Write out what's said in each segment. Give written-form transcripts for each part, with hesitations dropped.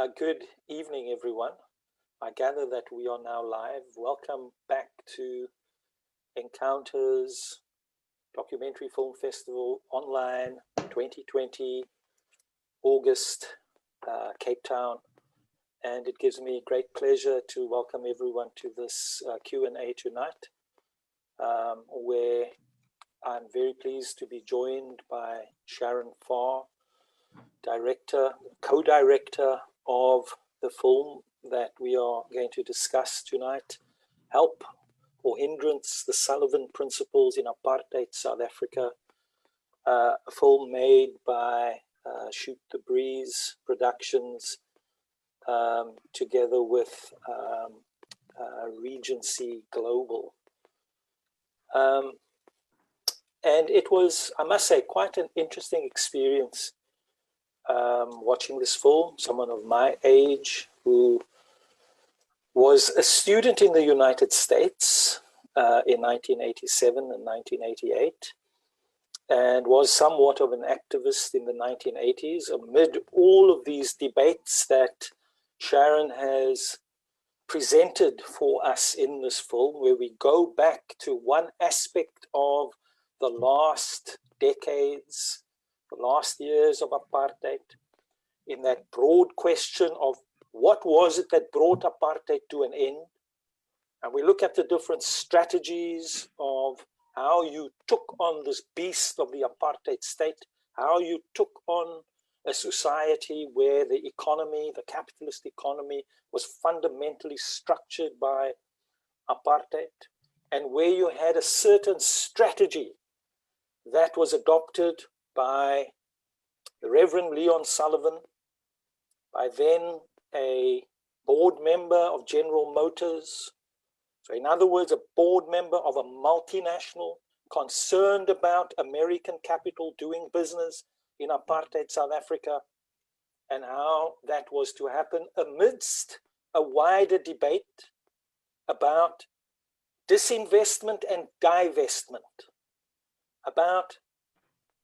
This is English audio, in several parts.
Good evening, everyone. I gather that we are now live. Welcome back to Encounters Documentary Film Festival Online 2020, August, Cape Town. And it gives me great pleasure to welcome everyone to this Q&A tonight, where I'm very pleased to be joined by Sharon Farr, director, co-director of the film that we are going to discuss tonight, Help or Hindrance, the Sullivan Principles in Apartheid South Africa, a film made by Shoot the Breeze Productions, together with Regency Global. And it was, I must say, quite an interesting experience watching this film. Someone of my age who was a student in the United States in 1987 and 1988, and was somewhat of an activist in the 1980s amid all of these debates that Sharon has presented for us in this film, where we go back to one aspect of the last decades, the last years of apartheid, in that broad question of what was it that brought apartheid to an end. And we look at the different strategies of how you took on this beast of the apartheid state, how you took on a society where the economy, the capitalist economy, was fundamentally structured by apartheid, and where you had a certain strategy that was adopted by the Reverend Leon Sullivan, by then a board member of General Motors. So in other words, a board member of a multinational concerned about American capital doing business in apartheid South Africa, and how that was to happen amidst a wider debate about disinvestment and divestment, about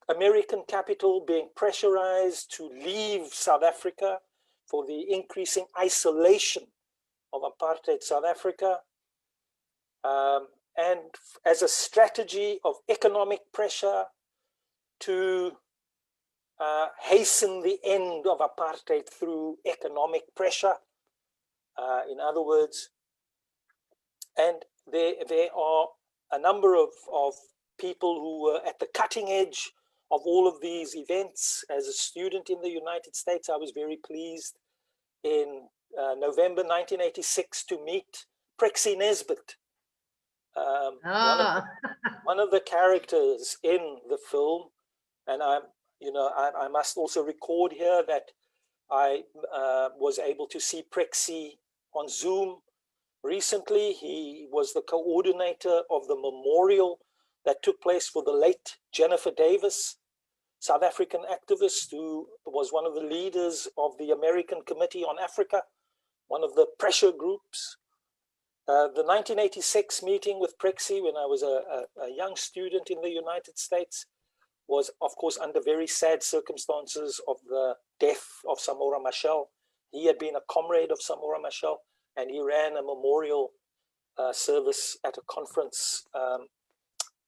American capital being pressurized to leave South Africa for the increasing isolation of apartheid South Africa, and as a strategy of economic pressure to hasten the end of apartheid through economic pressure. In other words, and there are a number of people who were at the cutting edge of all of these events. As a student in the United States, I was very pleased in November 1986 to meet Prexy Nesbitt, one of the characters in the film. And I must also record here that I was able to see Prexy on Zoom recently. He was the coordinator of the memorial that took place for the late Jennifer Davis, South African activist who was one of the leaders of the American Committee on Africa, one of the pressure groups. The 1986 meeting with Prexy, when I was a young student in the United States, was of course under very sad circumstances of the death of Samora Machel. He had been a comrade of Samora Machel, and he ran a memorial service at a conference,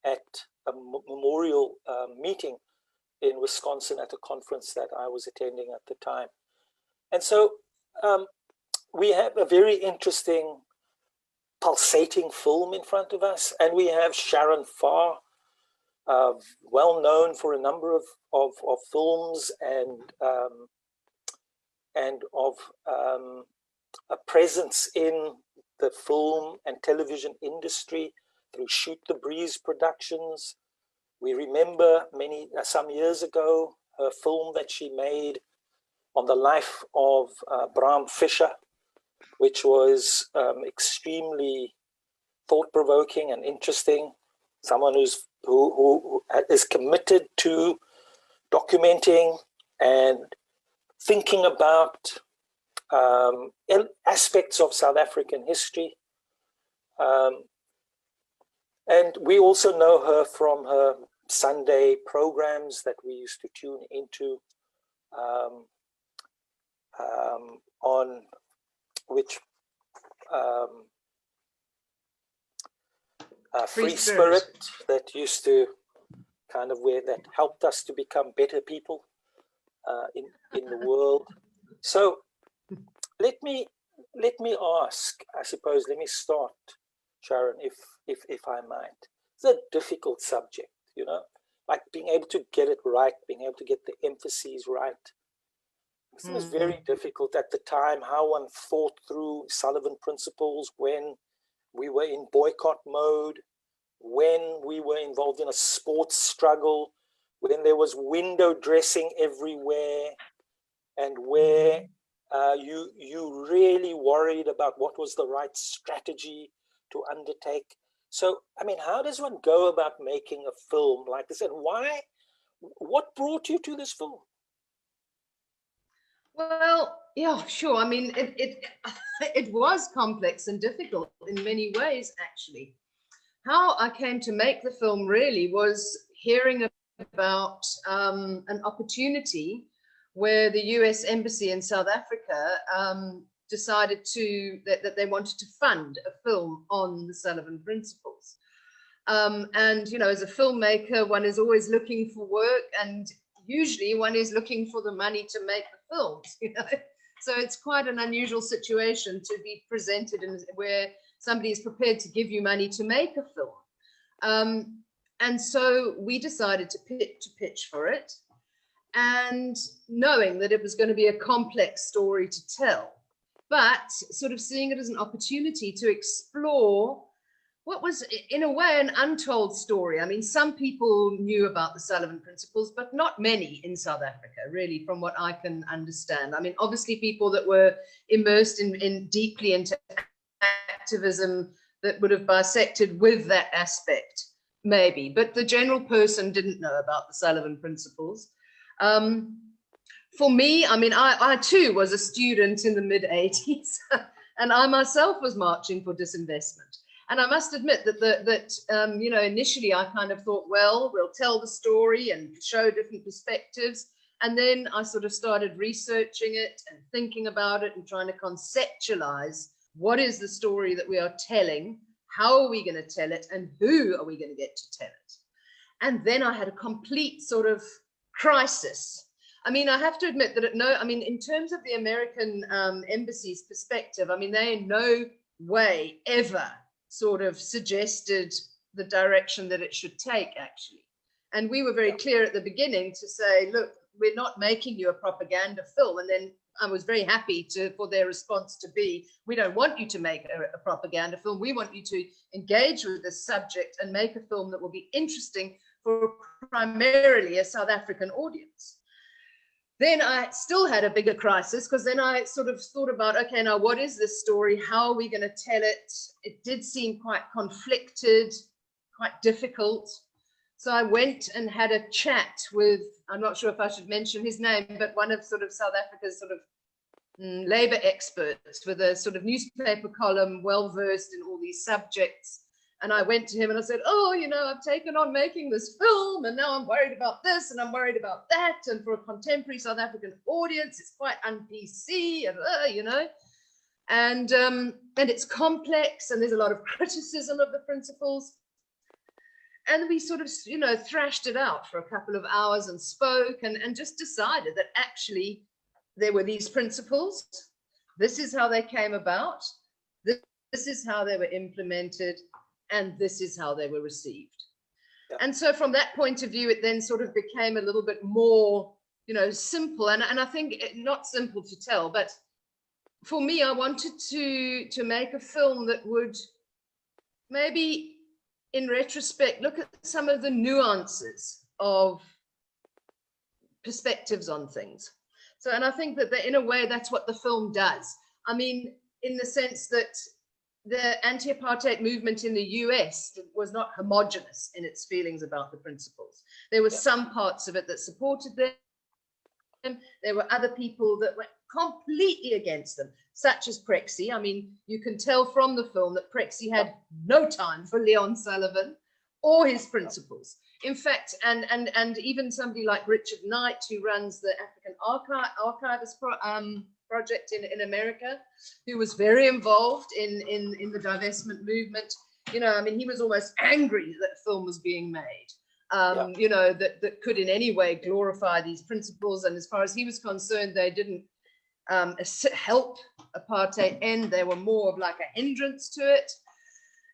at a memorial meeting in Wisconsin at a conference that I was attending at the time. And so we have a very interesting pulsating film in front of us, and we have Sharon Farr, well known for a number of films and of a presence in the film and television industry through Shoot the Breeze Productions. We remember some years ago, her film that she made on the life of Bram Fischer, which was extremely thought-provoking and interesting. Someone who is committed to documenting and thinking about aspects of South African history. And we also know her from her Sunday programs that we used to tune into on which free spirit that used to kind of that helped us to become better people in the world. So let me ask, I suppose, let me start, Sharon, if I might. It's a difficult subject, you know, like being able to get it right, being able to get the emphases right. It was very difficult at the time how one thought through Sullivan Principles when we were in boycott mode, when we were involved in a sports struggle, when there was window dressing everywhere, and where you really worried about what was the right strategy to undertake. So, I mean, how does one go about making a film like this, and why? What brought you to this film? Well, yeah, sure. I mean, it was complex and difficult in many ways, actually. How I came to make the film really was hearing about an opportunity where the US Embassy in South Africa decided that they wanted to fund a film on the Sullivan Principles. And, you know, as a filmmaker, one is always looking for work, and usually one is looking for the money to make the films, you know. So it's quite an unusual situation to be presented in where somebody is prepared to give you money to make a film. And so we decided to pitch for it, and knowing that it was going to be a complex story to tell, but sort of seeing it as an opportunity to explore what was, in a way, an untold story. I mean, some people knew about the Sullivan Principles, but not many in South Africa, really, from what I can understand. I mean, obviously people that were immersed deeply into activism that would have bisected with that aspect, maybe, but the general person didn't know about the Sullivan Principles. For me, I mean, I too was a student in the mid-80s, and I myself was marching for disinvestment. And I must admit that you know, initially I kind of thought, well, we'll tell the story and show different perspectives. And then I sort of started researching it and thinking about it and trying to conceptualize what is the story that we are telling, how are we going to tell it, and who are we going to get to tell it? And then I had a complete sort of crisis. I mean, I have to admit that in terms of the American embassy's perspective, I mean, they in no way ever sort of suggested the direction that it should take, actually. And we were very clear at the beginning to say, look, we're not making you a propaganda film. And then I was very happy for their response to be, we don't want you to make a propaganda film. We want you to engage with this subject and make a film that will be interesting for primarily a South African audience. Then I still had a bigger crisis, because then I sort of thought about, okay, now what is this story? How are we going to tell it? It did seem quite conflicted, quite difficult. So I went and had a chat with, I'm not sure if I should mention his name, but one of sort of South Africa's sort of labor experts with a sort of newspaper column, well-versed in all these subjects. And I went to him and I said, oh, you know, I've taken on making this film, and now I'm worried about this and I'm worried about that. And for a contemporary South African audience, it's quite un-PC, and you know, and it's complex, and there's a lot of criticism of the principles. And we sort of, you know, thrashed it out for a couple of hours and spoke and just decided that actually there were these principles. This is how they came about. This is how they were implemented. And this is how they were received. Yeah. And so from that point of view, it then sort of became a little bit more, you know, simple. And I think not simple to tell, but for me, I wanted to make a film that would maybe, in retrospect, look at some of the nuances of perspectives on things. So, and I think that in a way, that's what the film does. I mean, in the sense that the anti-apartheid movement in the US was not homogenous in its feelings about the principles. There were some parts of it that supported them. There were other people that were completely against them, such as Prexy. I mean, you can tell from the film that Prexy had no time for Leon Sullivan or his principles. In fact, and even somebody like Richard Knight, who runs the African Archivist project in America, who was very involved in the divestment movement. You know, I mean, he was almost angry that the film was being made. You know, that could in any way glorify these principles. And as far as he was concerned, they didn't help apartheid end. They were more of like a hindrance to it.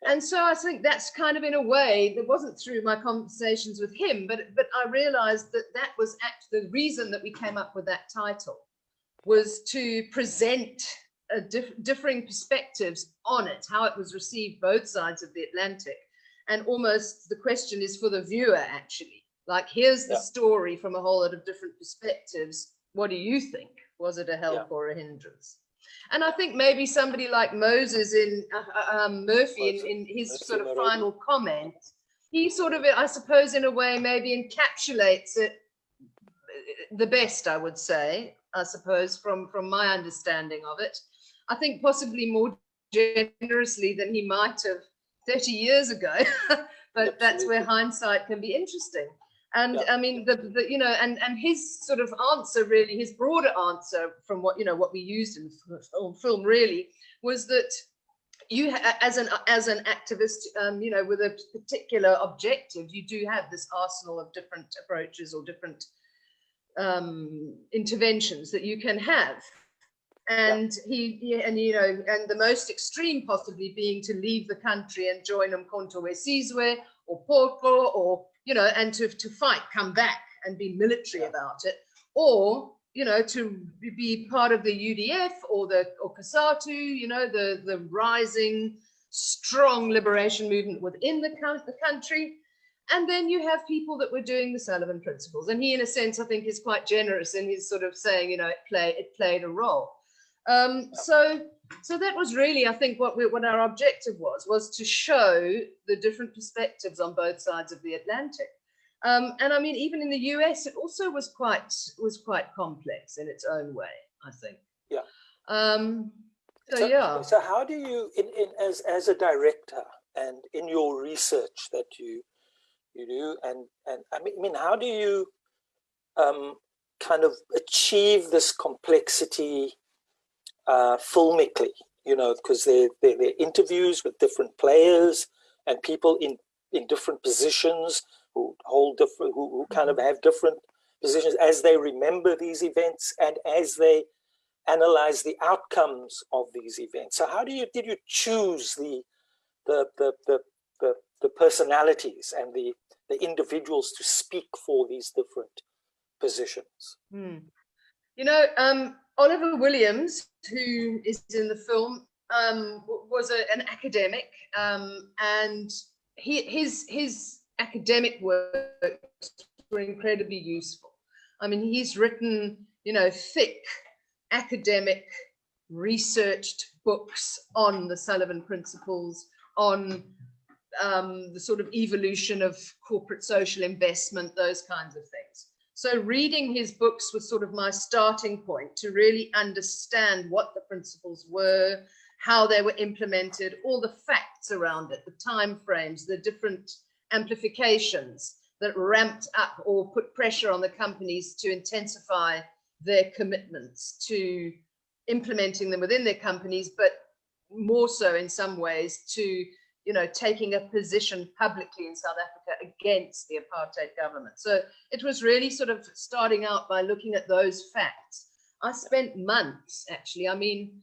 And so I think that's kind of, in a way, that wasn't through my conversations with him, but I realized that was actually the reason that we came up with that title, was to present differing perspectives on it, how it was received both sides of the Atlantic. And almost the question is for the viewer, actually, like, here's the story from a whole lot of different perspectives. What do you think? Was it a help or a hindrance? And I think maybe somebody like Moses in Murphy in his sort of final comment, he sort of, I suppose, in a way, maybe encapsulates it the best, I would say, I suppose, from my understanding of it. I think possibly more generously than he might have 30 years ago, but that's where hindsight can be interesting. And I mean, you know, and his sort of answer, really, his broader answer from what, you know, what we used in the film really was that you, as an activist, you know, with a particular objective, you do have this arsenal of different approaches or different interventions that you can have. And and you know, and the most extreme possibly being to leave the country and join Umkhonto weSizwe or Poto, or, you know, and to fight, come back and be military about it, or, you know, to be part of the UDF or COSATU, you know, the rising strong liberation movement within the country. And then you have people that were doing the Sullivan Principles, and he, in a sense, I think, is quite generous in his sort of saying, you know, it played a role. So that was really, I think, what our objective was to show the different perspectives on both sides of the Atlantic. And I mean, even in the US, it also was quite complex in its own way, I think. So how do you, as a director, and in your research that you do, and I mean, how do you kind of achieve this complexity filmically, you know, because they're interviews with different players and people in different positions who hold different, who kind of have different positions as they remember these events and as they analyze the outcomes of these events. So how did you choose the personalities and the individuals to speak for these different positions? You know, Oliver Williams, who is in the film, was an academic, and his academic works were incredibly useful. I mean, he's written, you know, thick academic researched books on the Sullivan Principles, on the sort of evolution of corporate social investment, those kinds of things. So reading his books was sort of my starting point to really understand what the principles were, how they were implemented, all the facts around it, the time frames, the different amplifications that ramped up or put pressure on the companies to intensify their commitments to implementing them within their companies, but more so in some ways to, you know, taking a position publicly in South Africa against the apartheid government. So it was really sort of starting out by looking at those facts. I spent months, actually. I mean,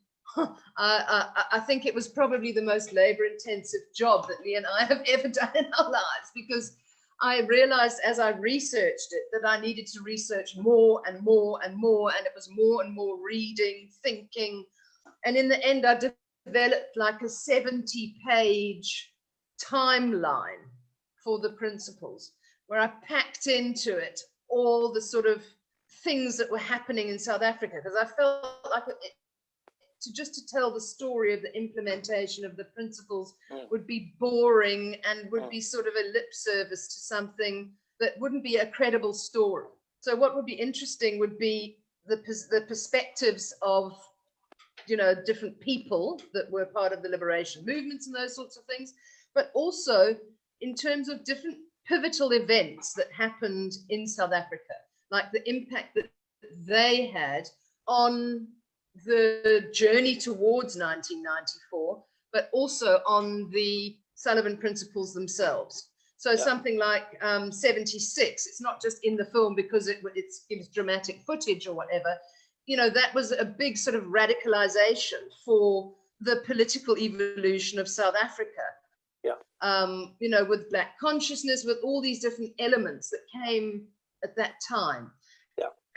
I think it was probably the most labor-intensive job that Lee and I have ever done in our lives, because I realized as I researched it that I needed to research more and more and more, and it was more and more reading, thinking, and in the end I developed like a 70-page timeline for the principles, where I packed into it all the sort of things that were happening in South Africa, because I felt like to tell the story of the implementation of the principles would be boring and would be sort of a lip service to something that wouldn't be a credible story. So what would be interesting would be the perspectives of, you know, different people that were part of the liberation movements and those sorts of things, but also in terms of different pivotal events that happened in South Africa, like the impact that they had on the journey towards 1994, but also on the Sullivan Principles themselves. So something like 76, it's not just in the film because it gives dramatic footage or whatever. You know, that was a big sort of radicalization for the political evolution of South Africa. You know, with Black consciousness, with all these different elements that came at that time.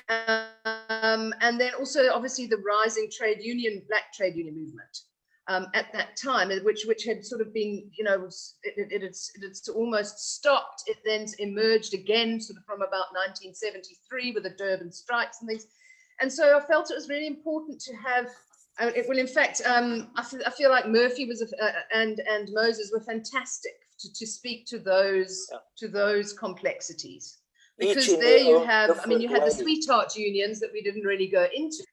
And then also, obviously, the rising Black trade union movement. At that time, which had sort of been, you know, it had almost stopped. It then emerged again sort of from about 1973 with the Durban strikes and things. And so I felt it was really important to have, in fact, I feel like Murphy was and Moses were fantastic to speak to those complexities. Because there you have, I mean, you had the sweetheart unions that we didn't really go into.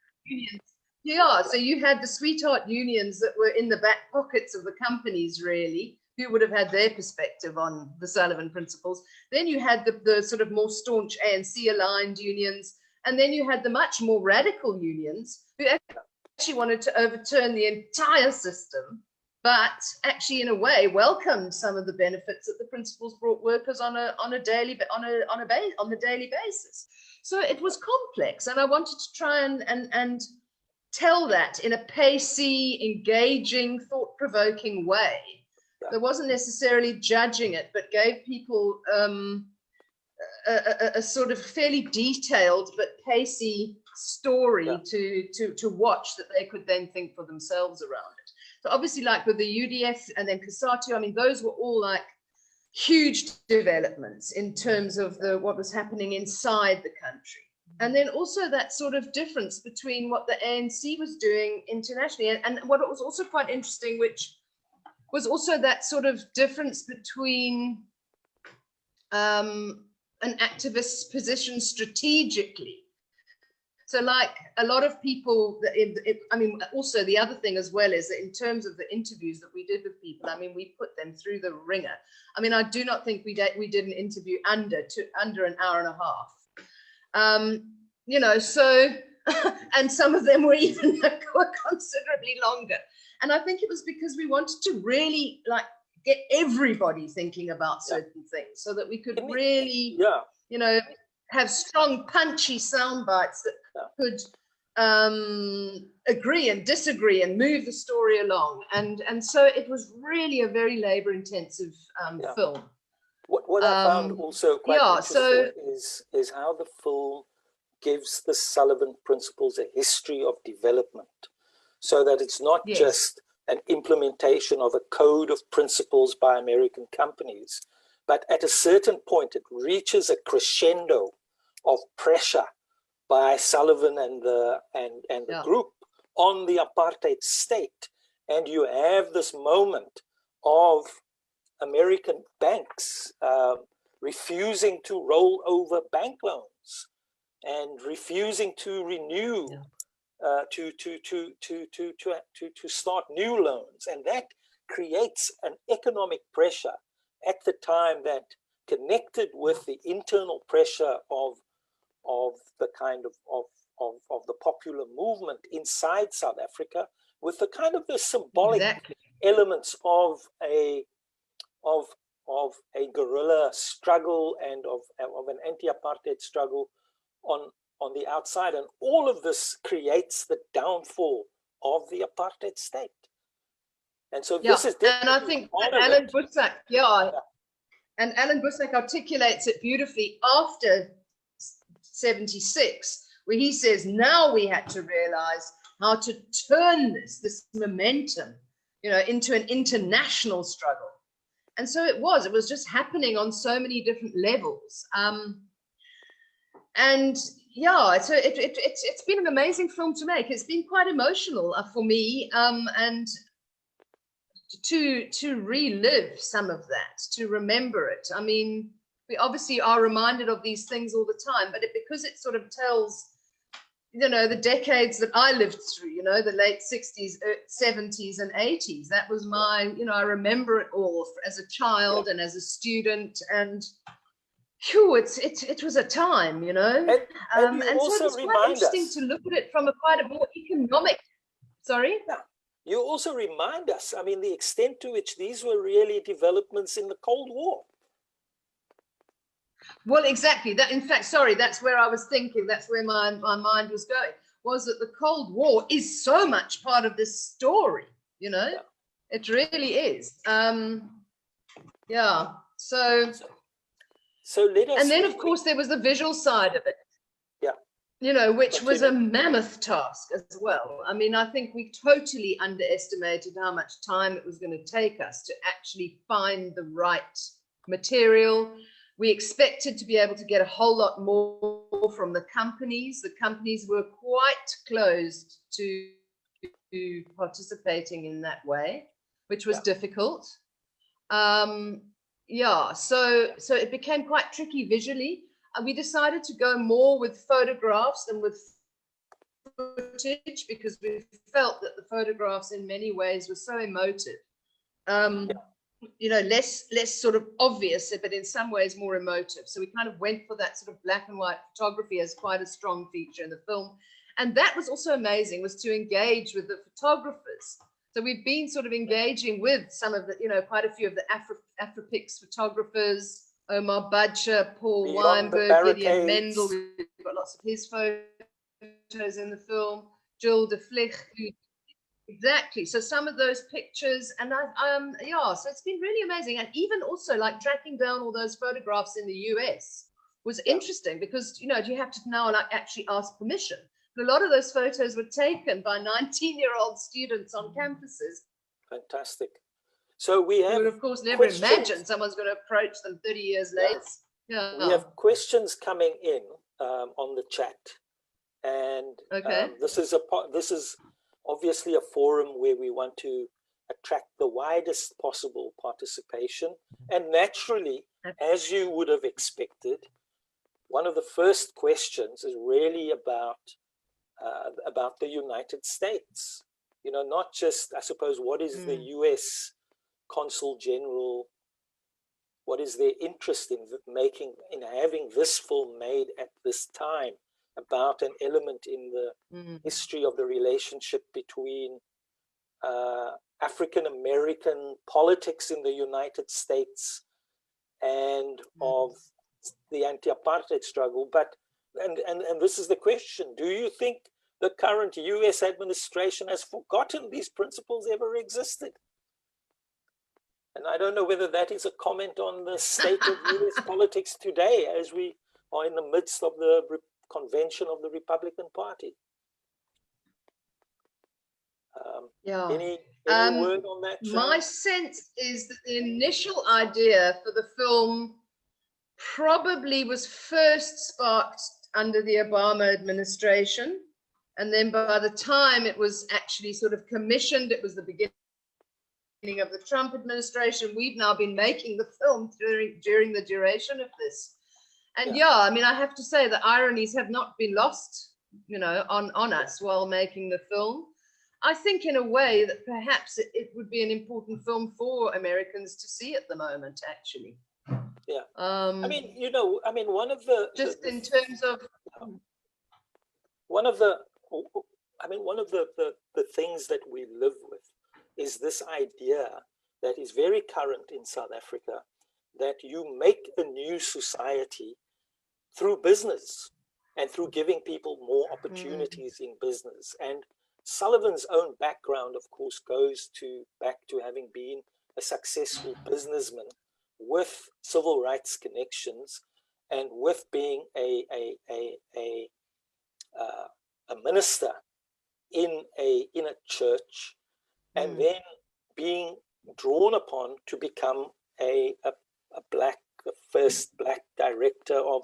Yeah, so you had the sweetheart unions that were in the back pockets of the companies, really, who would have had their perspective on the Sullivan Principles. Then you had the sort of more staunch ANC-aligned unions, and then you had the much more radical unions who actually wanted to overturn the entire system, but actually, in a way, welcomed some of the benefits that the principles brought workers on the daily basis. So it was complex, and I wanted to try and tell that in a pacey, engaging, thought-provoking way. There wasn't necessarily judging it, but gave people a sort of fairly detailed but pacey story to watch that they could then think for themselves around it. So obviously, like with the UDF and then COSATU, I mean, those were all like huge developments in terms of what was happening inside the country. And then also that sort of difference between what the ANC was doing internationally and what was also quite interesting, which was also that sort of difference between an activist's position strategically. So like a lot of people, I mean, also the other thing as well is that in terms of the interviews that we did with people, I mean, we put them through the ringer. I mean, I do not think we did an interview under an hour and a half. You know, so, and some of them were even considerably longer. And I think it was because we wanted to really like get everybody thinking about certain things so that we could really, you know, have strong, punchy sound bites that could agree and disagree and move the story along. And so it was really a very labor-intensive film. What I found also quite interesting is how the film gives the Sullivan Principles a history of development, so that it's not just an implementation of a code of principles by American companies, but at a certain point it reaches a crescendo of pressure by Sullivan and the group on the apartheid state, and you have this moment of American banks refusing to roll over bank loans and refusing to renew, to start new loans, and that creates an economic pressure at the time that connected with the internal pressure of the kind of the popular movement inside South Africa, with the kind of the symbolic elements of a guerrilla struggle and of an anti-apartheid struggle on the outside, and all of this creates the downfall of the apartheid state. And so this is and I think Alan Busak, and Alan Busak articulates it beautifully after 76, where he says, now we had to realize how to turn this momentum, you know, into an international struggle. And so it was just happening on so many different levels. And so it's been an amazing film to make. It's been quite emotional for me, and to relive some of that, to remember it. I mean, we obviously are reminded of these things all the time, but because it sort of tells, you know, the decades that I lived through, you know, the late 60s, 70s and 80s. That was my, you know, I remember it all as a child and as a student, and phew, it was a time, you know. And so it was quite interesting to look at it from quite a more economic Sorry? Yeah. You also remind us, I mean, the extent to which these were really developments in the Cold War. Well, exactly. That, in fact, sorry, that's where I was thinking. That's where my mind was going. Was that the Cold War is so much part of this story? You know, Yeah. it really is. Yeah. So let us. And then, of course, there was the visual side of it. Yeah. You know, which was a mammoth task as well. I mean, I think we totally underestimated how much time it was going to take us to actually find the right material. We expected to be able to get a whole lot more from the companies. The companies were quite closed to participating in that way, which was difficult. Yeah, so it became quite tricky visually. We decided to go more with photographs than with footage because we felt that the photographs in many ways were so emotive. You know, less sort of obvious, but in some ways more emotive. So we kind of went for that sort of black and white photography as quite a strong feature in the film. And that was also amazing, was to engage with the photographers. So we've been sort of engaging with some of the, you know, quite a few of the Afropix photographers, Omar Badger, Paul Weinberg, Gideon Mendel. We've got lots of his photos in the film. Jill de Vlieg, exactly. So some of those pictures, and yeah, so it's been really amazing. And even also like tracking down all those photographs in the US was interesting because, you know, you have to now like actually ask permission. But a lot of those photos were taken by 19-year-old students on campuses. Fantastic. So we have, who would of course never imagine someone's going to approach them 30 years later. Yeah. We have questions coming in on the chat, and this is obviously a forum where we want to attract the widest possible participation, and naturally, as you would have expected, one of the first questions is really about the United States. You know, not just, I suppose, what is the US Consul General, what is their interest in having this film made at this time about an element in the history of the relationship between African American politics in the United States and of the anti-apartheid struggle. But and this is the question: do you think the current US administration has forgotten these principles ever existed? And I don't know whether that is a comment on the state of US politics today, as we are in the midst of the convention of the Republican Party. Any word on that, Sharon? My sense is that the initial idea for the film probably was first sparked under the Obama administration. And then by the time it was actually sort of commissioned, it was the beginning of the Trump administration. We've now been making the film during the duration of this. And yeah, I mean, I have to say the ironies have not been lost, you know, on us while making the film. I think in a way that perhaps it would be an important film for Americans to see at the moment, actually. Yeah. I mean, you know, I mean, one of the in terms of one of the things that we live with is this idea that is very current in South Africa, that you make a new society through business and through giving people more opportunities in business. And Sullivan's own background, of course, goes back to having been a successful businessman with civil rights connections and with being a minister in a church, and then being drawn upon to become the first black director of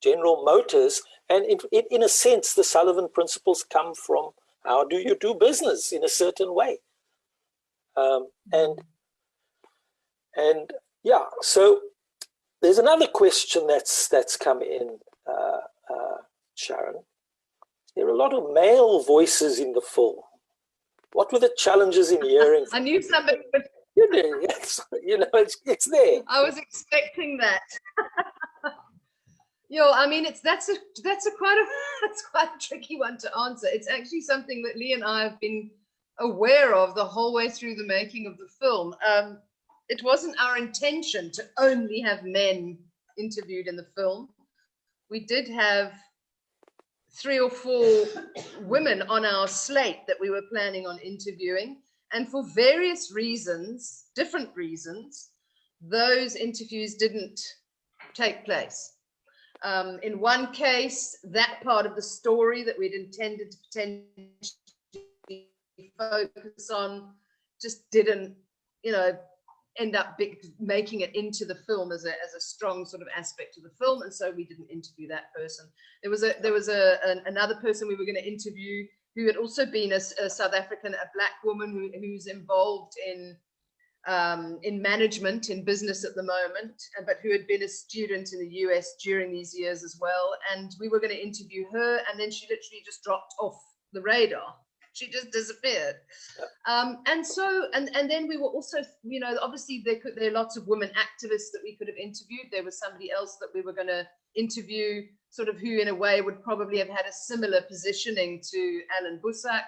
General Motors. And in a sense, the Sullivan Principles come from how do you do business in a certain way. And yeah, so there's another question that's come in, Sharon. There are a lot of male voices in the film. What were the challenges in hearing? I knew somebody would. You know, it's there. I was expecting that. Yo, I mean, that's quite a tricky one to answer. It's actually something that Lee and I have been aware of the whole way through the making of the film. It wasn't our intention to only have men interviewed in the film. We did have 3 or 4 women on our slate that we were planning on interviewing. And for various reasons, different reasons, those interviews didn't take place. In one case, that part of the story that we'd intended to potentially focus on just didn't, end up making it into the film as a strong sort of aspect of the film, and so we didn't interview that person. There was another person we were going to interview who had also been a South African, a black woman who's involved in management, in business at the moment, but who had been a student in the US during these years as well. And we were going to interview her, and then she literally just dropped off the radar. She just disappeared. Yeah. And then we were also, obviously there are lots of women activists that we could have interviewed. There was somebody else that we were going to interview, sort of who in a way would probably have had a similar positioning to Alan Bussack.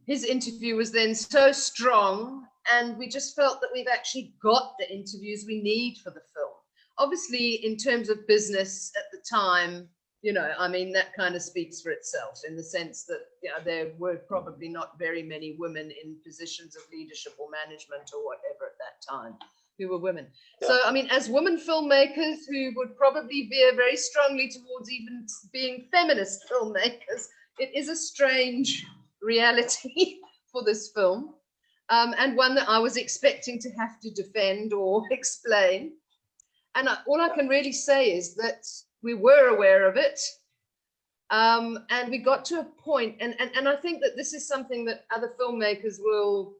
His interview was then so strong, and we just felt that we've actually got the interviews we need for the film. Obviously, in terms of business at the time, that kind of speaks for itself, in the sense that there were probably not very many women in positions of leadership or management or whatever at that time who were women. Yeah. So, as women filmmakers who would probably veer very strongly towards even being feminist filmmakers, it is a strange reality for this film, and one that I was expecting to have to defend or explain. And all I can really say is that we were aware of it, and we got to a point, and I think that this is something that other filmmakers will,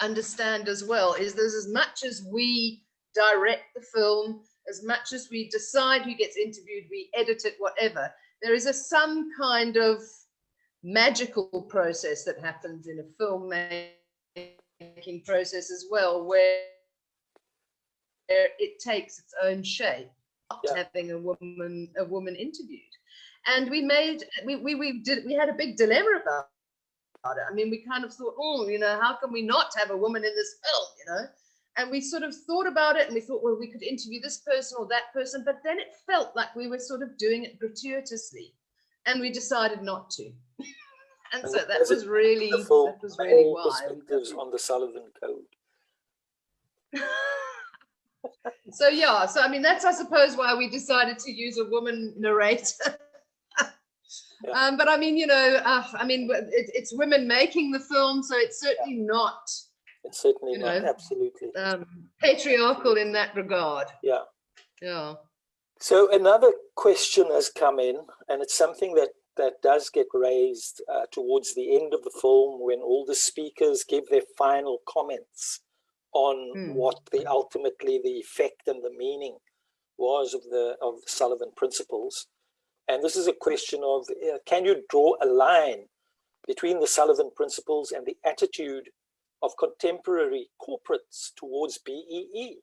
understand as well, is there's as much as we direct the film, as much as we decide who gets interviewed, we edit it, whatever, there is some kind of magical process that happens in a filmmaking process as well, where it takes its own shape. Yeah. Having a woman interviewed, and we had a big dilemma about it. We kind of thought, how can we not have a woman in this film, and we sort of thought about it, and we thought, well, we could interview this person or that person, but then it felt like we were sort of doing it gratuitously, and we decided not to. And so that was really why. Perspectives on the Sullivan Code. So that's, I suppose, why we decided to use a woman narrator. Yeah. But it's women making the film, so it's certainly not. It's certainly not, absolutely. Patriarchal in that regard. Yeah. Yeah. So another question has come in, and it's something that does get raised towards the end of the film, when all the speakers give their final comments on what ultimately the effect and the meaning was of the Sullivan Principles. And this is a question of, can you draw a line between the Sullivan Principles and the attitude of contemporary corporates towards BEE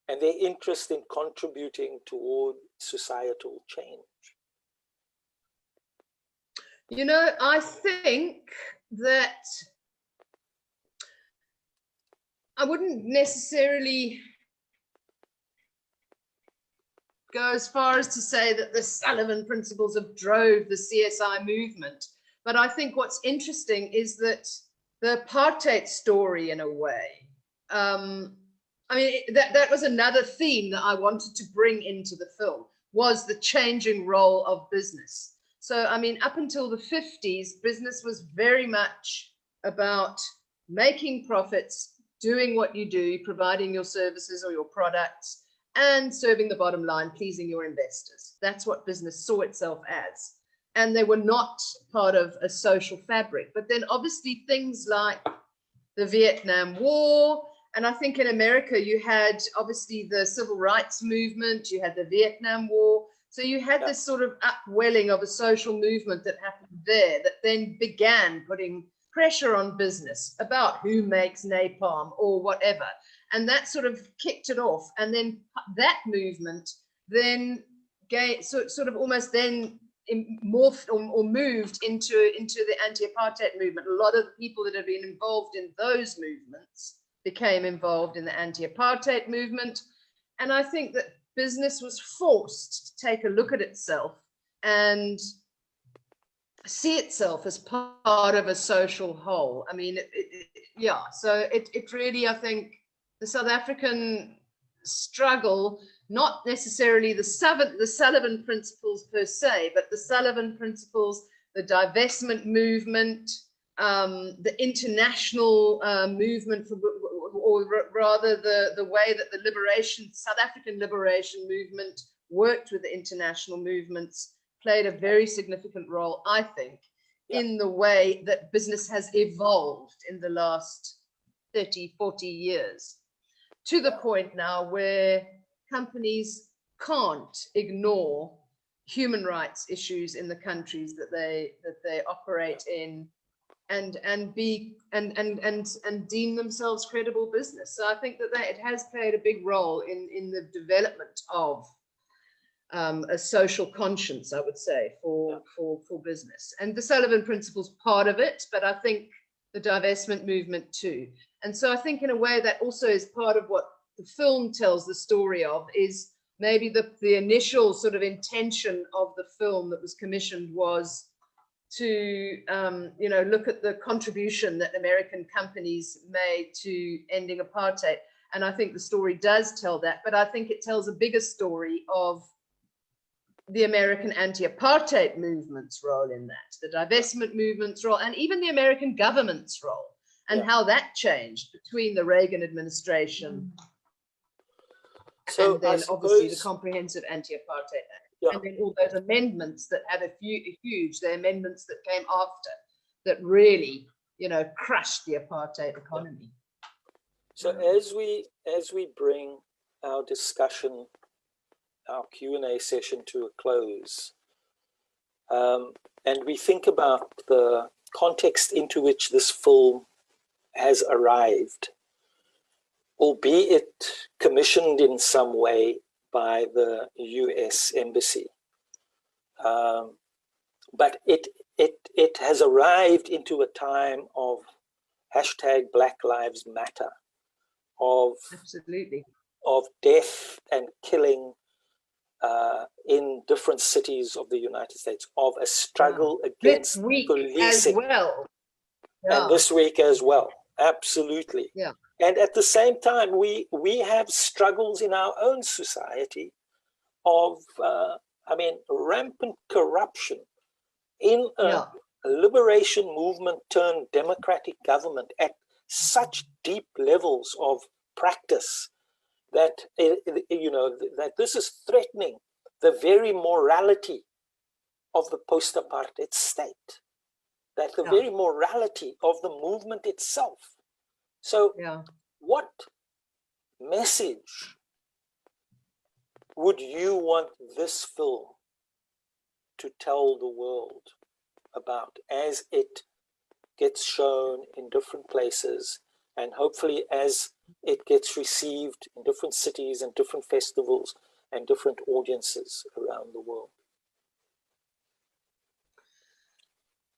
and their interest in contributing toward societal change? I think that I wouldn't necessarily go as far as to say that the Sullivan Principles have drove the CSI movement, but I think what's interesting is that the apartheid story, in a way, that was another theme that I wanted to bring into the film, was the changing role of business. So, up until the 50s, business was very much about making profits, doing what you do, providing your services or your products, and serving the bottom line, pleasing your investors. That's what business saw itself as. And they were not part of a social fabric. But then obviously things like the Vietnam War, and I think in America you had obviously the civil rights movement, you had the Vietnam War. So you had this sort of upwelling of a social movement that happened there that then began putting pressure on business about who makes napalm or whatever. And that sort of kicked it off. And then that movement then sort of almost then morphed or moved into the anti-apartheid movement. A lot of the people that have been involved in those movements became involved in the anti-apartheid movement. And I think that business was forced to take a look at itself and see itself as part of a social whole. I mean, yeah, so it really, I think, the South African struggle, not necessarily the Sullivan Principles per se, but the Sullivan Principles, the divestment movement, the international movement, or rather the way that the South African liberation movement worked with the international movements played a very significant role, I think, in the way that business has evolved in the last 30, 40 years, to the point now where companies can't ignore human rights issues in the countries that they operate in, and deem themselves credible business. So I think that it has played a big role in the development of a social conscience, I would say, for business. And the Sullivan Principles part of it, but I think the divestment movement too. And so I think in a way that also is part of what the film tells the story of, is maybe the initial sort of intention of the film that was commissioned was to look at the contribution that American companies made to ending apartheid. And I think the story does tell that, but I think it tells a bigger story of the American anti-apartheid movement's role in that, the divestment movement's role, and even the American government's role, and how that changed between the Reagan administration and then obviously the Comprehensive Anti-Apartheid Act, and then all those amendments that had the amendments that came after, that really, crushed the apartheid economy. So as we bring our discussion, our Q&A session to a close, and we think about the context into which this film has arrived, albeit commissioned in some way by the US Embassy, but it has arrived into a time of hashtag Black Lives Matter, of death and killing in different cities of the United States, of a struggle against policing as well. And this week as well, absolutely. And at the same time, we have struggles in our own society of rampant corruption in a liberation movement turned democratic government at such deep levels of practice that that this is threatening the very morality of the post-apartheid state, that the very morality of the movement itself. So what message would you want this film to tell the world about as it gets shown in different places, and hopefully as it gets received in different cities and different festivals and different audiences around the world?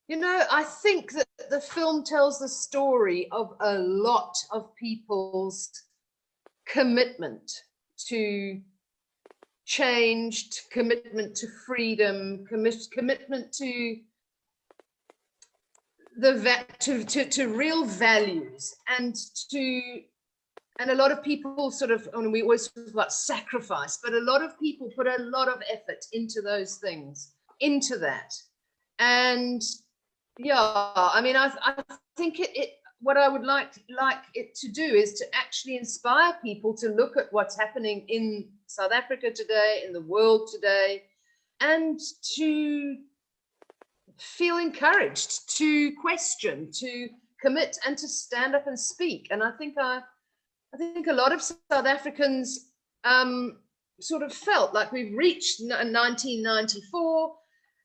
I think that the film tells the story of a lot of people's commitment to change, commitment to freedom, commitment to to real values, and a lot of people we always talk about sacrifice, but a lot of people put a lot of effort into those things, into that. And I think what I would like it to do is to actually inspire people to look at what's happening in South Africa today, in the world today, and to feel encouraged to question, to commit, and to stand up and speak. And I think a lot of South Africans sort of felt like we've reached 1994.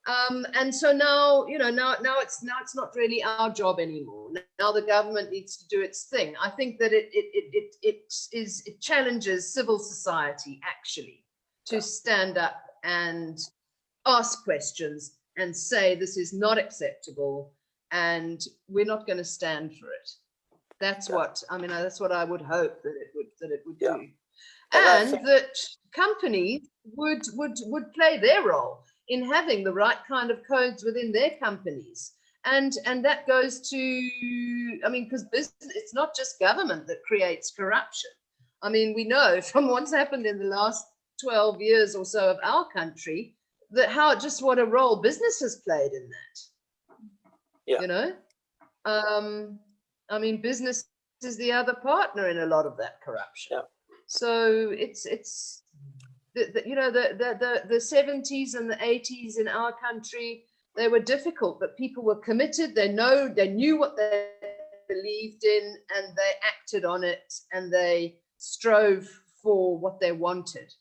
And so now, now it's not really our job anymore. Now the government needs to do its thing. I think that it challenges civil society actually to stand up and ask questions and say this is not acceptable and we're not going to stand for it. That's what I mean. That's what I would hope that it would do, and that companies would play their role in having the right kind of codes within their companies. And that goes to, I mean, because business, it's not just government that creates corruption. I mean, we know from what's happened in the last 12 years or so of our country that what a role business has played in that. Yeah. You know, I mean, business is the other partner in a lot of that corruption. Yeah. So it's you know, the 70s and the 80s in our country, they were difficult, but people were committed. They knew what they believed in, and they acted on it, and they strove for what they wanted.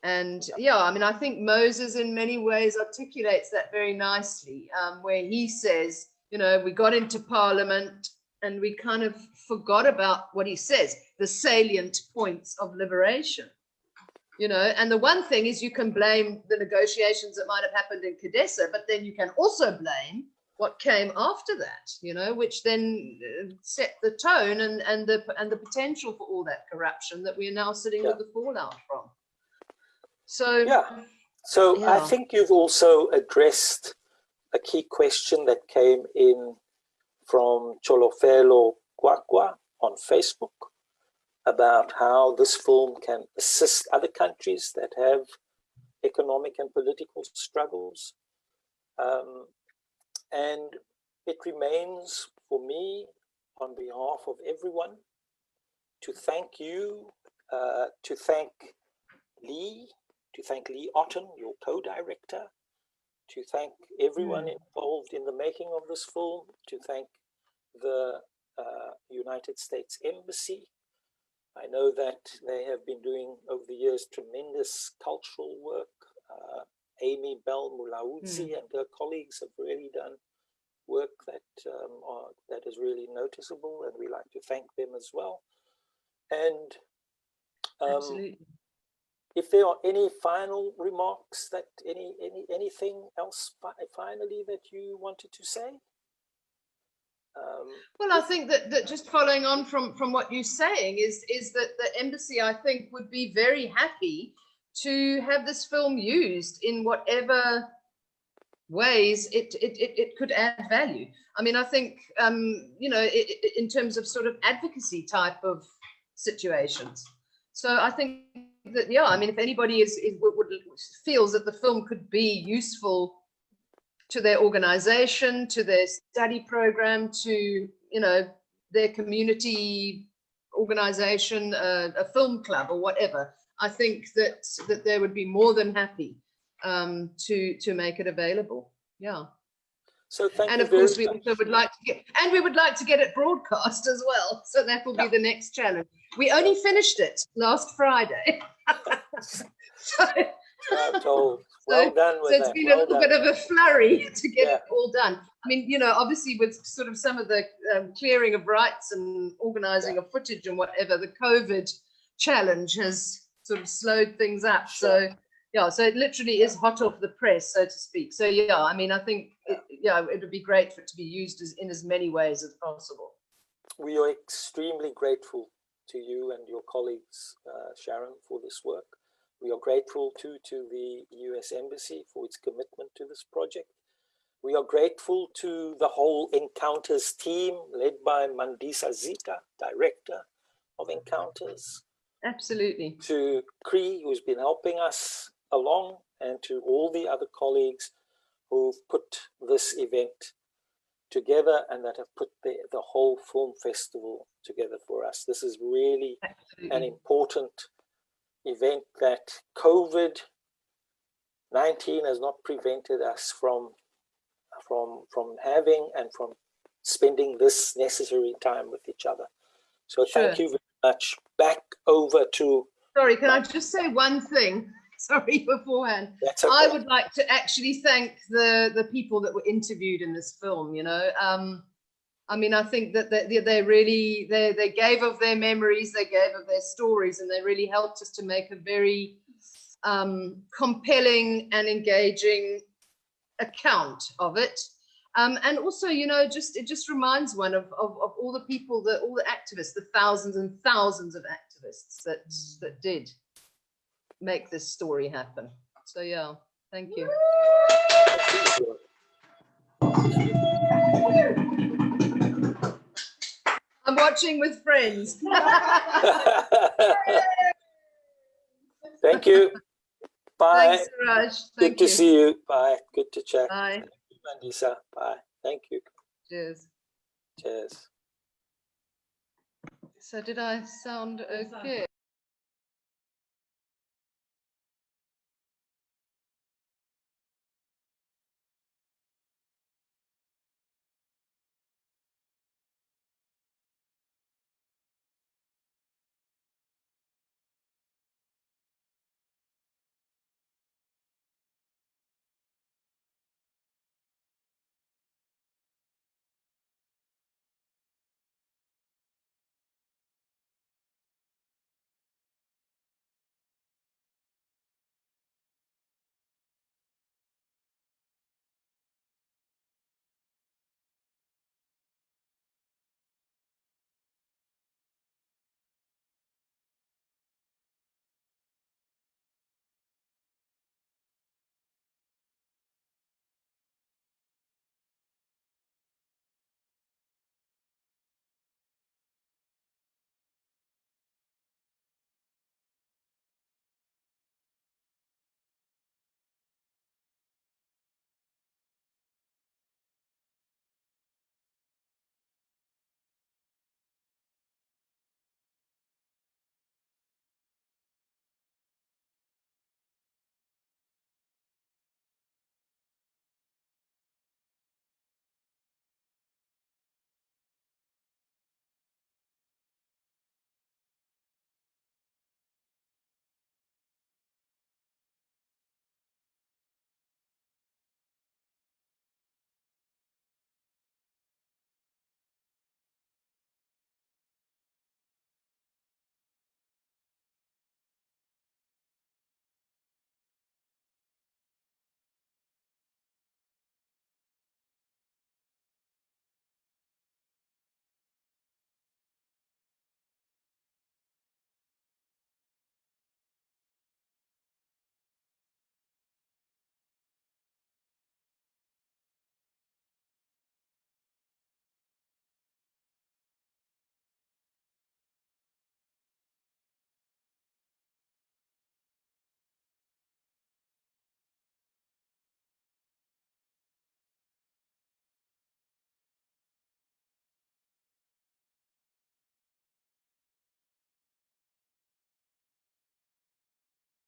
And yeah, I mean, I think Moses in many ways articulates that very nicely, where he says, you know, we got into parliament and we kind of forgot about what he says, the salient points of liberation. You know, and the one thing is you can blame the negotiations that might have happened in Cadessa, but then you can also blame what came after that, you know, which then set the tone and the potential for all that corruption that we are now sitting with the fallout from. So I think you've also addressed a key question that came in from Cholofelo Kwakwa on Facebook about how this film can assist other countries that have economic and political struggles. And it remains for me, on behalf of everyone, to thank you, to thank Lee Otten, your co-director, to thank everyone involved in the making of this film, to thank the United States Embassy. I know that they have been doing over the years tremendous cultural work. Amy Bell Mulaudzi and her colleagues have really done work that is really noticeable, and we like to thank them as well. And absolutely. If there are any final remarks, that anything else finally that you wanted to say? Well, I think that just following on from what you're saying is that the embassy, I think, would be very happy to have this film used in whatever ways it could add value. I mean, I think, you know, in terms of sort of advocacy type of situations. So I think that, yeah, I mean, if anybody feels that the film could be useful to their organization, to their study program, to, you know, their community organization, a film club or whatever, I think that they would be more than happy to make it available. Yeah. So thank you. And of course, we also would like to get it broadcast as well. So that will be the next challenge. We only finished it last Friday. Well done with so it's been a little bit of a flurry to get it all done. I mean, you know, obviously with sort of some of the clearing of rights and organizing of footage and whatever, the COVID challenge has sort of slowed things up. Sure. So yeah, so it literally is hot off the press, so to speak. So yeah, I mean, I think it would be great for it to be used in as many ways as possible. We are extremely grateful to you and your colleagues, Sharon, for this work. We are grateful too to the US Embassy for its commitment to this project. We are grateful to the whole Encounters team led by Mandisa Zita, Director of Encounters. Absolutely. To Cree, who's been helping us along, and to all the other colleagues who've put this event together and that have put the whole film festival together for us. This is really an important event that COVID-19 has not prevented us from having and from spending this necessary time with each other. So thank you very much. Back over to... Sorry, can I just say one thing? Sorry, beforehand. That's okay. I would like to actually thank the people that were interviewed in this film, you know. I mean, I think that they really gave of their memories, they gave of their stories, and they really helped us to make a very compelling and engaging account of it. And also, you know, it just reminds one of all the people, all the activists, the thousands and thousands of activists that did make this story happen. So yeah, thank you. I'm watching with friends. Thank you. Bye. Thanks, Suraj. Good to see you. Bye. Good to chat. Bye. Thank you, Mandisa. Bye. Thank you. Cheers. Cheers. So did I sound okay?